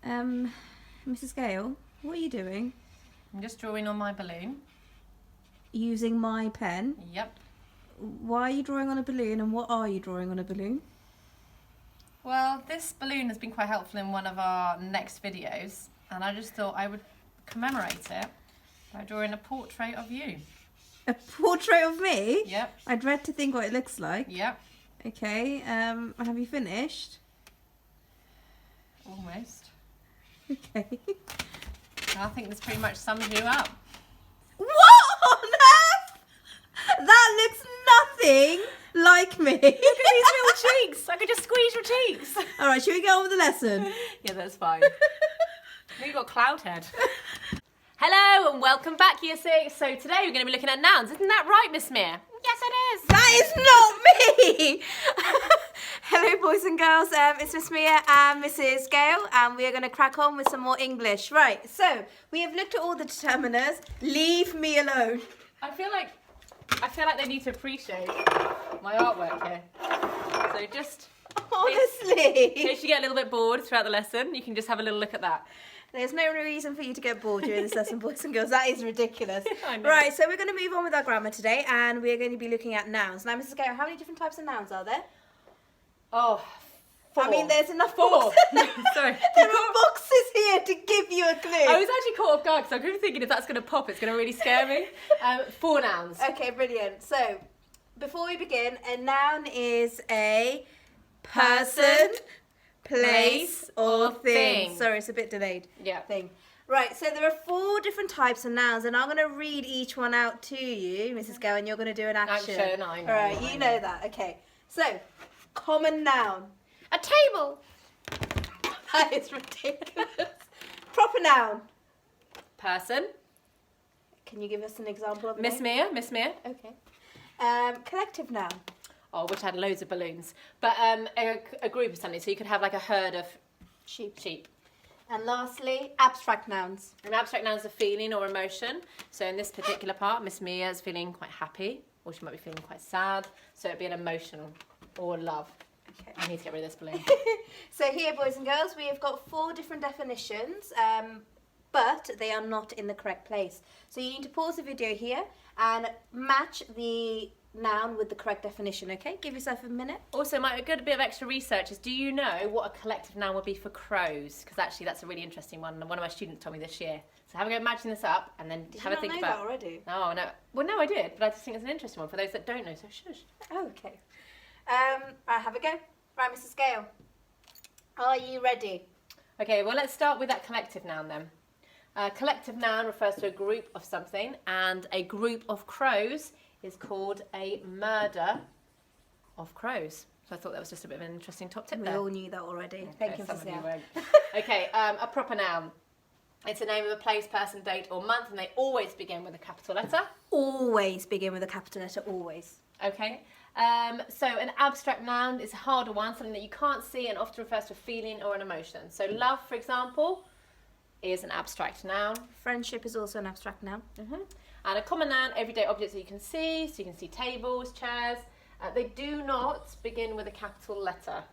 Mrs. Gale, what are you doing? I'm just drawing on my balloon. Using my pen? Yep. Why are you drawing on a balloon and what are you drawing on a balloon? Well, this balloon has been quite helpful in one of our next videos, and I just thought I would commemorate it by drawing a portrait of you. A portrait of me? Yep. I dread to think what it looks like. Yep. Okay, have you finished? Almost. Okay. I think this pretty much sums you up. What on earth? That looks nothing like me. Look at these little cheeks. I could just squeeze your cheeks. All right, should we get on with the lesson? Yeah, that's fine. You got cloud head. Hello and welcome back, Year 6. So today we're going to be looking at nouns. Isn't that right, Miss Mia? Yes, it is. That is not me. Hello, boys and girls. It's Miss Mia and Mrs. Gale, and we are going to crack on with some more English. Right, so we have looked at all the determiners. Leave me alone. I feel like they need to appreciate my artwork here. So just Honestly. in case you get a little bit bored throughout the lesson, you can just have a little look at that. There's no reason for you to get bored during this lesson, boys and girls. That is ridiculous. I know. Right, so we're going to move on with our grammar today, and we're going to be looking at nouns. Now, Mrs. Gale, how many different types of nouns are there? Oh, 4. I mean, there's enough 4. boxes. Sorry. There are boxes here to give you a clue. I was actually caught off guard because I'm really thinking if that's going to pop, it's going to really scare me. 4 nouns. Okay, brilliant. So, before we begin, a noun is a person, place, or thing. thing. Sorry, it's a bit delayed. Yeah. Thing. Right, so there are 4 different types of nouns, and I'm going to read each one out to you, Mrs. Gale, and you're going to do an action. Action, I know. All right, you know that. Okay. So, common noun. A table. That is ridiculous. Proper noun. Person. Can you give us an example of Miss Mia. Okay. Collective noun. Oh, which had loads of balloons. But a group of something, so you could have like a herd of sheep. And lastly, abstract nouns. An abstract noun is a feeling or emotion. So in this particular part, Miss Mia is feeling quite happy, or she might be feeling quite sad. So it'd be an emotion or love. Okay. I need to get rid of this balloon. So here, boys and girls, we have got 4 different definitions, but they are not in the correct place. So you need to pause the video here and match the noun with the correct definition, okay? Give yourself a minute. Also, a good bit of extra research is, do you know what a collective noun would be for crows? Because actually that's a really interesting one, and one of my students told me this year. So have a go matching this up and then Did have you a think not know about that already? No, no. Well, no, I did, but I just think it's an interesting one for those that don't know, so shush. Oh, okay. Right, have a go. Right, Mrs. Gale. Are you ready? Okay, well, let's start with that collective noun then. A collective noun refers to a group of something, and a group of crows is called a murder of crows. So I thought that was just a bit of an interesting top tip We there. all knew that already. Thank you, Some Mrs. of you Gale. won't. Okay, a proper noun. It's a name of a place, person, date, or month, and they always begin with a capital letter. Always begin with a capital letter, always. Okay. So an abstract noun is a harder one, something that you can't see and often refers to a feeling or an emotion. So love, for example, is an abstract noun. Friendship is also an abstract noun. And a common noun, everyday objects that you can see. So you can see tables, chairs. They do not begin with a capital letter.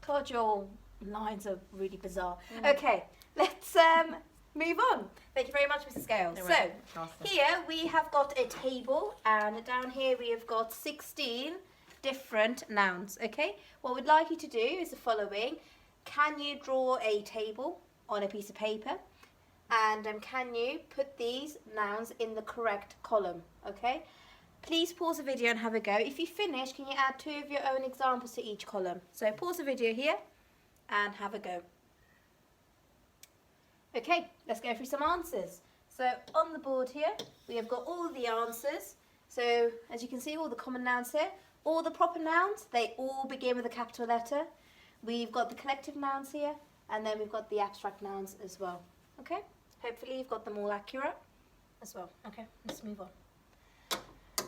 God, your lines are really bizarre. Okay, let's move on. Thank you very much, Mrs. Gale. You're So, welcome. Awesome. here we have got a table, and down here we have got 16 different nouns, okay? What we'd like you to do is the following. Can you draw a table on a piece of paper? And can you put these nouns in the correct column, okay? Please pause the video and have a go. If you finish, can you add 2 of your own examples to each column? So pause the video here and have a go. Okay, let's go through some answers. So on the board here, we have got all the answers. So as you can see, all the common nouns here, all the proper nouns, they all begin with a capital letter. We've got the collective nouns here, and then we've got the abstract nouns as well. Okay, hopefully you've got them all accurate as well. Okay, let's move on.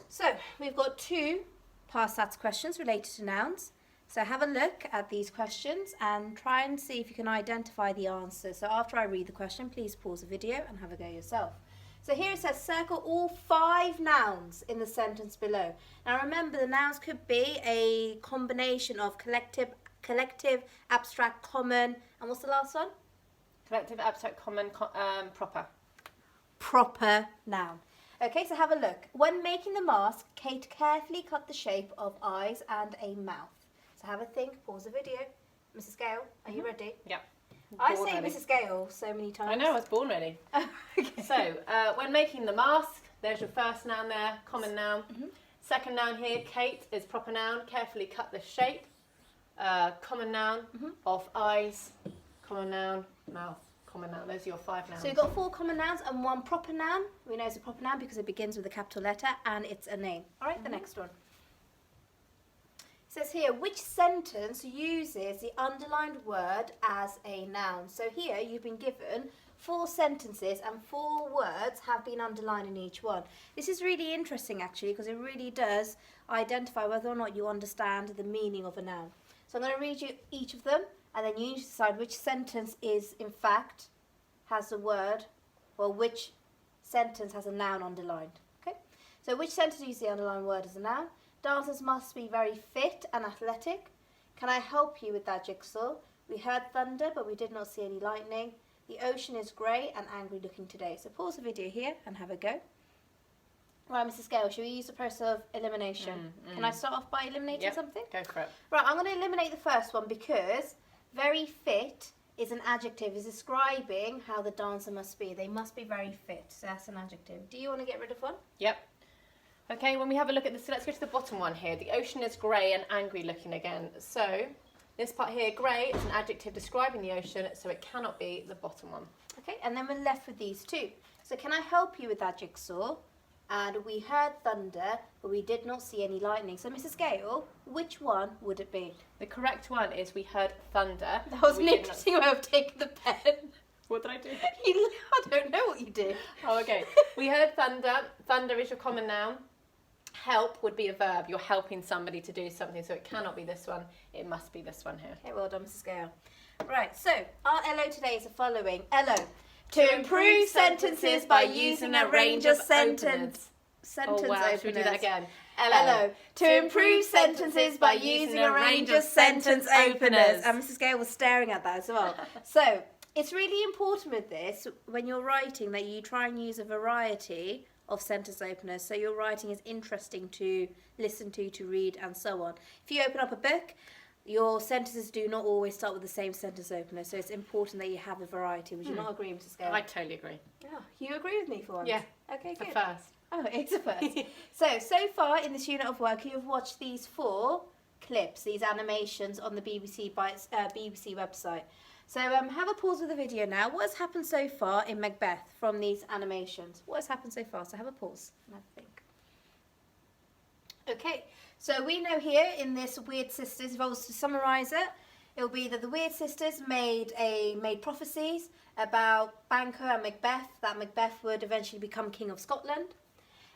So we've got 2 past stats questions related to nouns. So have a look at these questions and try and see if you can identify the answer. So after I read the question, please pause the video and have a go yourself. So here it says, circle all 5 nouns in the sentence below. Now remember, the nouns could be a combination of collective, abstract, common, and what's the last one? Collective, abstract, common, proper. Proper noun. Okay, so have a look. When making the mask, Kate carefully cut the shape of eyes and a mouth. So have a think, pause the video. Mrs. Gale, are you ready? Yep. I Born say ready. Mrs. Gale so many times. I know, I was born ready. Okay. So, when making the mask, there's your first noun there, common noun. Second noun here, Kate, is proper noun. Carefully cut the shape. Common noun of eyes. Common noun, mouth. Common noun. Those are your 5 nouns. So you've got 4 common nouns and 1 proper noun. We know it's a proper noun because it begins with a capital letter and it's a name. All right, the next one. It says here, which sentence uses the underlined word as a noun? So here you've been given 4 sentences and 4 words have been underlined in each one. This is really interesting actually because it really does identify whether or not you understand the meaning of a noun. So I'm going to read you each of them and then you need to decide which sentence is in fact has the word, well, which sentence has a noun underlined. Okay, so which sentence uses the underlined word as a noun? Dancers must be very fit and athletic. Can I help you with that, Jigsaw? We heard thunder, but we did not see any lightning. The ocean is grey and angry looking today. So pause the video here and have a go. Right, Mrs. Gale, should we use the process of elimination? Can I start off by eliminating something? Go for it. Right, I'm going to eliminate the first one because very fit is an adjective, is describing how the dancer must be. They must be very fit, so that's an adjective. Do you want to get rid of one? Yep. Okay, when we have a look at this, so let's go to the bottom one here. The ocean is grey and angry looking again. So this part here, grey, is an adjective describing the ocean, so it cannot be the bottom one. Okay, and then we're left with these 2. So can I help you with that, Jigsaw? And we heard thunder, but we did not see any lightning. So Mrs. Gale, which one would it be? The correct one is we heard thunder. That was We an did not- interesting way of taking the pen. What did I do? I don't know what you did. Oh, okay. We heard thunder. Thunder is your common noun. Help would be a verb. You're helping somebody to do something, so it cannot be this one. It must be this one here. Okay, well done, Mrs. Gale. Right, so our LO today is the following. LO. To improve sentences by using a range of sentence Oh wow, openers. should we do that again? Hello. To improve sentences by using a range of sentence openers. And Mrs. Gale was staring at that as well. So it's really important with this when you're writing that you try and use a variety of sentence openers so your writing is interesting to listen to read and so on. If you open up a book, your sentences do not always start with the same sentence opener, so it's important that you have a variety. Would you not agree, Mrs. Gale? I totally agree. Oh, you agree with me for once? Yeah. Okay, For good. first. Oh, it's a first. So far in this unit of work, you've watched these 4 clips, these animations on the BBC website. So have a pause of the video now. What has happened so far in Macbeth from these animations? What has happened so far? So have a pause and have a think. Okay, so we know here in this Weird Sisters, if I was to summarise it, it will be that the Weird Sisters made prophecies about Banquo and Macbeth, that Macbeth would eventually become King of Scotland.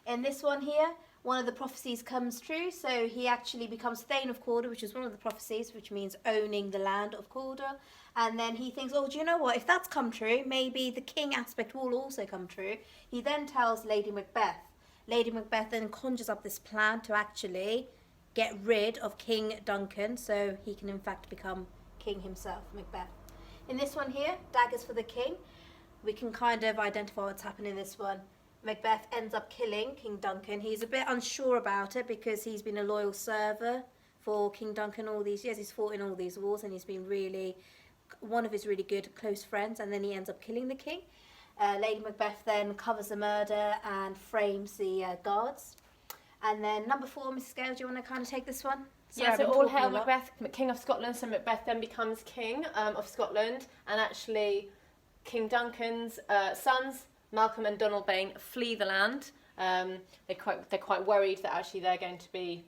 In this one here, one of the prophecies comes true, so he actually becomes Thane of Cawdor, which is one of the prophecies, which means owning the land of Cawdor. And then he thinks, oh, do you know what? If that's come true, maybe the king aspect will also come true. He then tells Lady Macbeth. Lady Macbeth then conjures up this plan to actually get rid of King Duncan, so he can in fact become king himself, Macbeth. In this one here, daggers for the king, we can kind of identify what's happened in this one. Macbeth ends up killing King Duncan. He's a bit unsure about it because he's been a loyal server for King Duncan all these years. He's fought in all these wars and he's been really one of his really good close friends, and then he ends up killing the king. Lady Macbeth then covers the murder and frames the guards. And then number 4, Mrs. Gale, do you want to kind of take this one? Sorry, Yeah, I've so been all talking hail a lot. Macbeth, King of Scotland. So Macbeth then becomes King of Scotland, and actually King Duncan's sons, Malcolm and Donalbain, flee the land. They're quite worried that actually they're going to be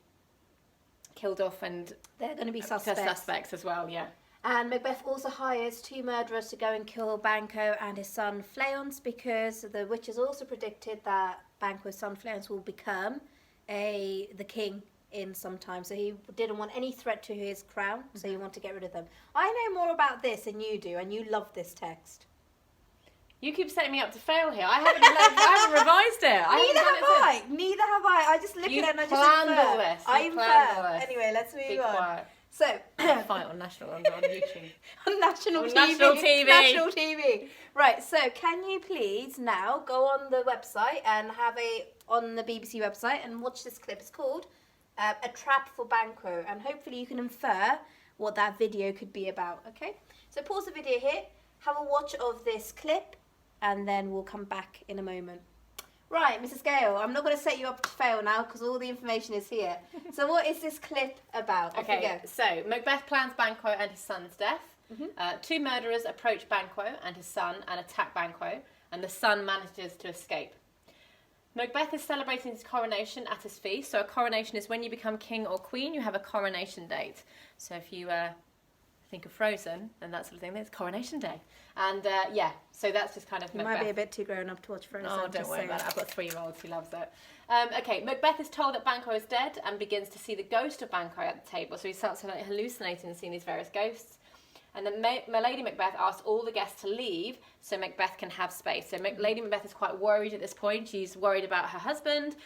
killed off, and They're going to be they're suspects as well. Yeah. And Macbeth also hires 2 murderers to go and kill Banquo and his son Fleance, because the witches also predicted that Banquo's son Fleance will become the king in some time. So he didn't want any threat to his crown, so he wanted to get rid of them. I know more about this than you do, and you love this text. You keep setting me up to fail here. I haven't revised it. Neither have I. I just look You at it and I just planned infer. all this. I You planned all infer. this. Anyway, let's move Be on. quiet. So, Fight on national on YouTube. on national On TV. national TV. National TV. Right, so can you please now go on the website and on the BBC website and watch this clip. It's called A Trap for Banquo, and hopefully you can infer what that video could be about, okay? So pause the video here, have a watch of this clip, and then we'll come back in a moment. Right, Mrs. Gale, I'm not going to set you up to fail now because all the information is here. So what is this clip about? Off you Okay, go. so Macbeth plans Banquo and his son's death. Two murderers approach Banquo and his son and attack Banquo, and the son manages to escape. Macbeth is celebrating his coronation at his feast. So a coronation is when you become king or queen, you have a coronation date. So if you think of Frozen and that sort of thing, it's coronation day. And yeah, so that's just kind of You Macbeth. might be a bit too grown up to watch Frozen. Oh, don't just worry saying. about it. I've got 3-year-olds who loves it. Okay, Macbeth is told that Banquo is dead and begins to see the ghost of Banquo at the table. So he starts to, like, hallucinating and seeing these various ghosts. And then Lady Macbeth asks all the guests to leave so Macbeth can have space. So Lady Macbeth is quite worried at this point. She's worried about her husband,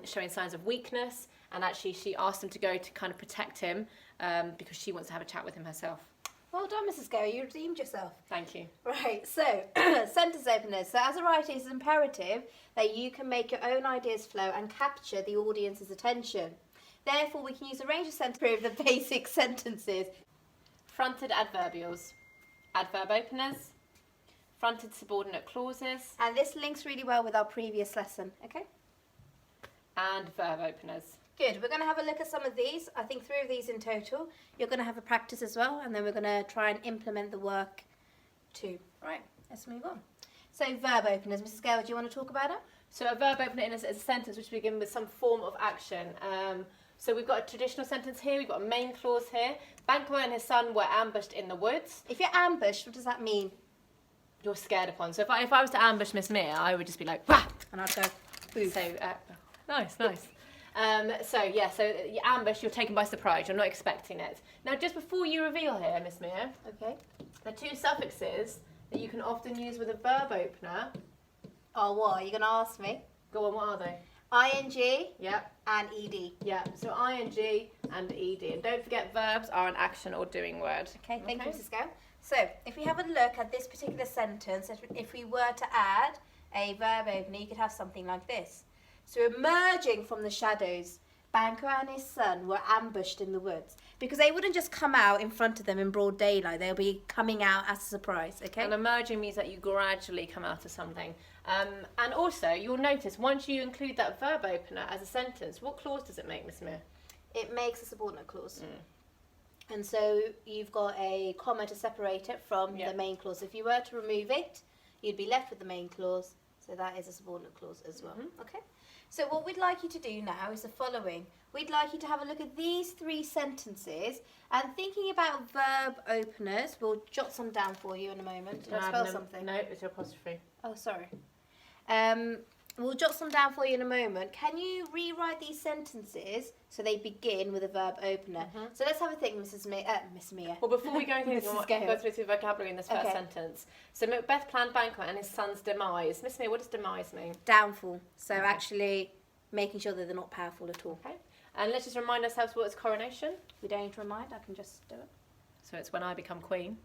showing signs of weakness. And actually she asked him to go to kind of protect him because she wants to have a chat with him herself. Well done, Mrs. Gale. You redeemed yourself. Thank you. Right, so sentence openers. So as a writer, it's imperative that you can make your own ideas flow and capture the audience's attention. Therefore, we can use a range of sentences to improve the basic sentences. Fronted adverbials, adverb openers, fronted subordinate clauses, And this links really well with our previous lesson, okay? and verb openers. Good. We're going to have a look at some of these. I think 3 of these in total. You're going to have a practice as well, and then we're going to try and implement the work too. Right, let's move on. So verb openers. Mrs. Gale, do you want to talk about it? So a verb opener is a sentence which begins with some form of action. So we've got a traditional sentence here, we've got a main clause here. Banquo and his son were ambushed in the woods. If you're ambushed, what does that mean? You're scared upon. So if I was to ambush Miss Mia, I would just be like, wah! And I'd go, boo. So, nice. So you ambush, you're taken by surprise, you're not expecting it. Now, just before you reveal here, Miss Mia, Okay. the 2 suffixes that you can often use with a verb opener. Oh, what? Are you going to ask me? Go on, what are they? ing Yeah. and ed. Yeah, so ing and ed. And don't forget, verbs are an action or doing word. Okay, thank you, Mrs. Gale. So, if we have a look at this particular sentence, if we were to add a verb opener, you could have something like this. So, emerging from the shadows, Banquo and his son were ambushed in the woods. Because they wouldn't just come out in front of them in broad daylight, they'll be coming out as a surprise, okay? And emerging means that you gradually come out of something. And also, you'll notice, once you include that verb opener as a sentence, what clause does it make, Miss Mia? It makes a subordinate clause. And so you've got a comma to separate it from the main clause. If you were to remove it, you'd be left with the main clause. So that is a subordinate clause as well. Okay. So what we'd like you to do now is the following. We'd like you to have a look at these 3 sentences and thinking about verb openers. We'll jot some down for you in a moment. Did I spell something? No, it's apostrophe. Oh, sorry. We'll jot some down for you in a moment. Can you rewrite these sentences so they begin with a verb opener? So let's have a think, Miss Mia. Well, before we go into this, Mrs. we'll Gale. go through the vocabulary in this first sentence. So Macbeth planned Banquo and his son's demise. Miss Mia, what does demise mean? Downfall. So actually making sure that they're not powerful at all. Okay. And let's just remind ourselves what is coronation. We don't need to remind, I can just do it. So it's when I become queen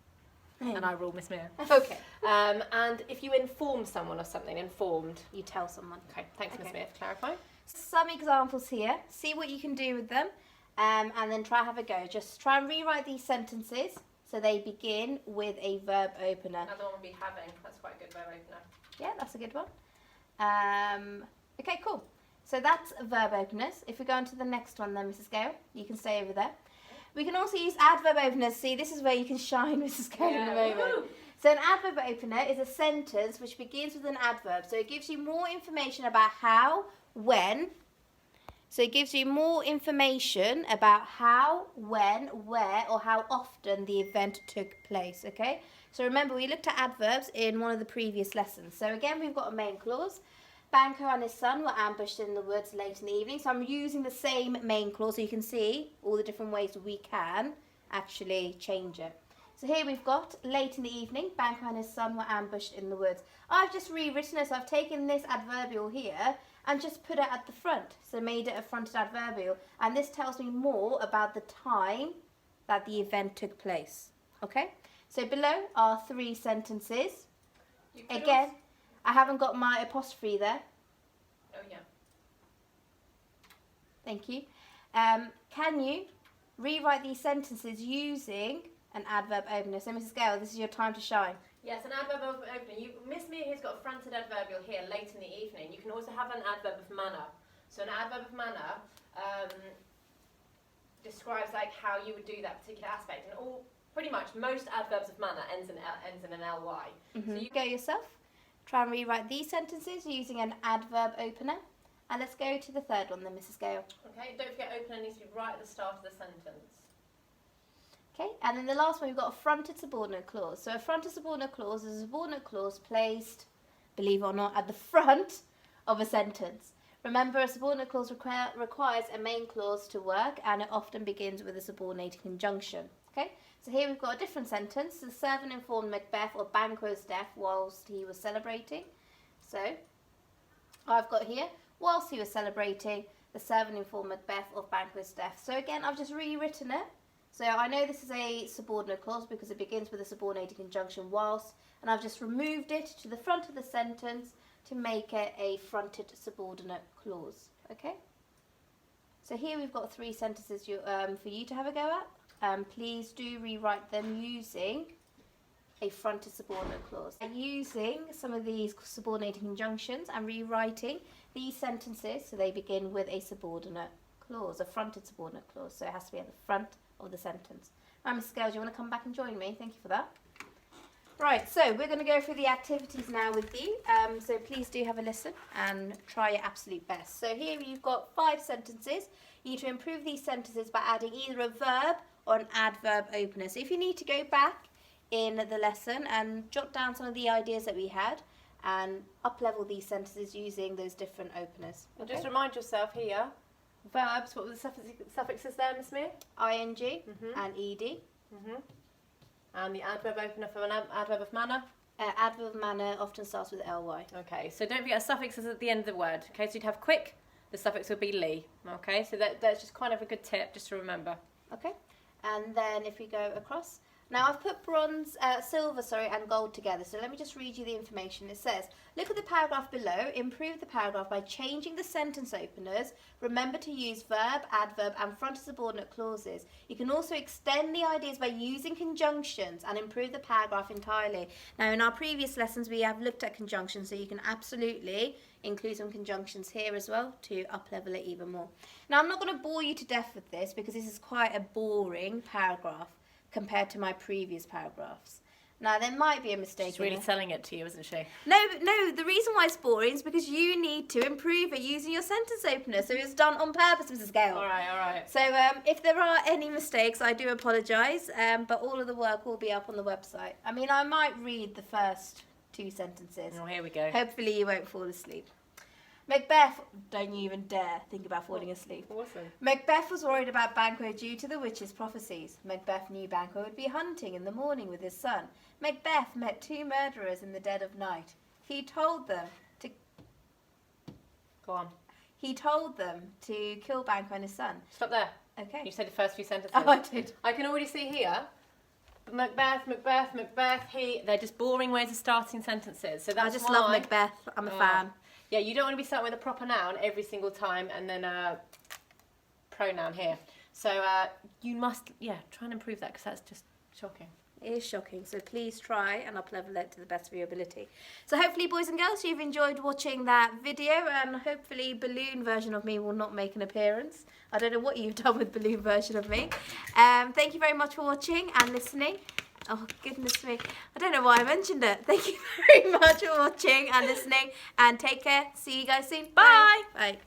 and I rule Miss Mia. Okay. And if you inform someone of something, informed. You tell someone. Okay, thanks, Miss Mia, for clarifying. Some examples here. See what you can do with them and then try have a go. Just try and rewrite these sentences so they begin with a verb opener. Another one would be having. That's quite a good verb opener. Yeah, that's a good one. Okay, cool. So that's verb openers. If we go on to the next one then, Mrs. Gale, you can stay over there. We can also use adverb openers. See, this is where you can shine, Mrs. Gale, in a moment. Woo! So an adverb opener is a sentence which begins with an adverb. So it gives you more information about how, when. So it gives you more information about how, when, where, or how often the event took place, okay? So remember, we looked at adverbs in one of the previous lessons. So again, we've got a main clause. Banquo and his son were ambushed in the woods late in the evening. So I'm using the same main clause so you can see all the different ways we can actually change it. So here we've got late in the evening, Banquo and his son were ambushed in the woods. I've just rewritten it, so I've taken this adverbial here and just put it at the front. So made it a fronted adverbial. And this tells me more about the time that the event took place. Okay? So below are 3 sentences. Again, I haven't got my apostrophe there. Oh, yeah. Thank you. Can you rewrite these sentences using an adverb opener? So, Mrs. Gale, this is your time to shine. Yes, an adverb opener. Miss Mia here's got a fronted adverbial here late in the evening. You can also have an adverb of manner. So an adverb of manner describes like how you would do that particular aspect, and pretty much most adverbs of manner ends in an ly. So you go yourself. Try and rewrite these sentences using an adverb opener. And let's go to the third one then, Mrs. Gale. Okay, don't forget opener needs to be right at the start of the sentence. Okay, and then the last one, we've got a fronted subordinate clause. So a fronted subordinate clause is a subordinate clause placed, believe it or not, at the front of a sentence. Remember, a subordinate clause requires a main clause to work, and it often begins with a subordinating conjunction. Okay, so here we've got a different sentence. The servant informed Macbeth of Banquo's death whilst he was celebrating. So I've got here, whilst he was celebrating, the servant informed Macbeth of Banquo's death. So again, I've just rewritten it. So I know this is a subordinate clause because it begins with a subordinating conjunction whilst, and I've just removed it to the front of the sentence to make it a fronted subordinate clause. Okay? So here we've got 3 sentences for you to have a go at. Please do rewrite them using a fronted subordinate clause. And using some of these subordinating conjunctions and rewriting these sentences so they begin with a subordinate clause, a fronted subordinate clause. So it has to be at the front of the sentence. Right, Mrs. Gale, do you want to come back and join me? Thank you for that. Right, so we're going to go through the activities now with you. So please do have a listen and try your absolute best. So here you've got 5 sentences. You need to improve these sentences by adding either a verb or an adverb opener. So if you need to go back in the lesson and jot down some of the ideas that we had and up-level these sentences using those different openers. Okay? Just remind yourself here, verbs, what were the suffixes there, Miss Mia? ing and ed. And the adverb opener for an adverb of manner? Adverb of manner often starts with ly. Okay, so don't forget suffixes at the end of the word. Okay, so you'd have quick, the suffix would be ly. Okay, so that's just kind of a good tip just to remember. Okay, and then if we go across, now I've put silver, and gold together. So let me just read you the information. It says, look at the paragraph below. Improve the paragraph by changing the sentence openers. Remember to use verb, adverb, and frontal subordinate clauses. You can also extend the ideas by using conjunctions and improve the paragraph entirely. Now, in our previous lessons, we have looked at conjunctions, so you can absolutely include some conjunctions here as well to up-level it even more. Now, I'm not going to bore you to death with this because this is quite a boring paragraph compared to my previous paragraphs. Now, there might be a mistake. She's really selling it to you, isn't she? No, the reason why it's boring is because you need to improve it using your sentence opener. So it's done on purpose, Mrs. Gale. All right. So if there are any mistakes, I do apologise, but all of the work will be up on the website. I mean, I might read the first 2 sentences. Oh, here we go. Hopefully you won't fall asleep. Macbeth, don't you even dare think about falling asleep. Awesome. Macbeth was worried about Banquo due to the witch's prophecies. Macbeth knew Banquo would be hunting in the morning with his son. Macbeth met 2 murderers in the dead of night. He told them to... Go on. He told them to kill Banquo and his son. Stop there. Okay. You said the first few sentences. Oh, I did. I can already see here, Macbeth, they're just boring ways of starting sentences. So that's I just love Macbeth. I'm a fan. Yeah, you don't want to be starting with a proper noun every single time and then a pronoun here. So you must, try and improve that because that's just shocking. It is shocking, so please try and up-level it to the best of your ability. So hopefully, boys and girls, you've enjoyed watching that video, and hopefully balloon version of me will not make an appearance. I don't know what you've done with balloon version of me. Thank you very much for watching and listening. Oh, goodness me. I don't know why I mentioned it. Thank you very much for watching and listening, and take care. See you guys soon. Bye. Bye.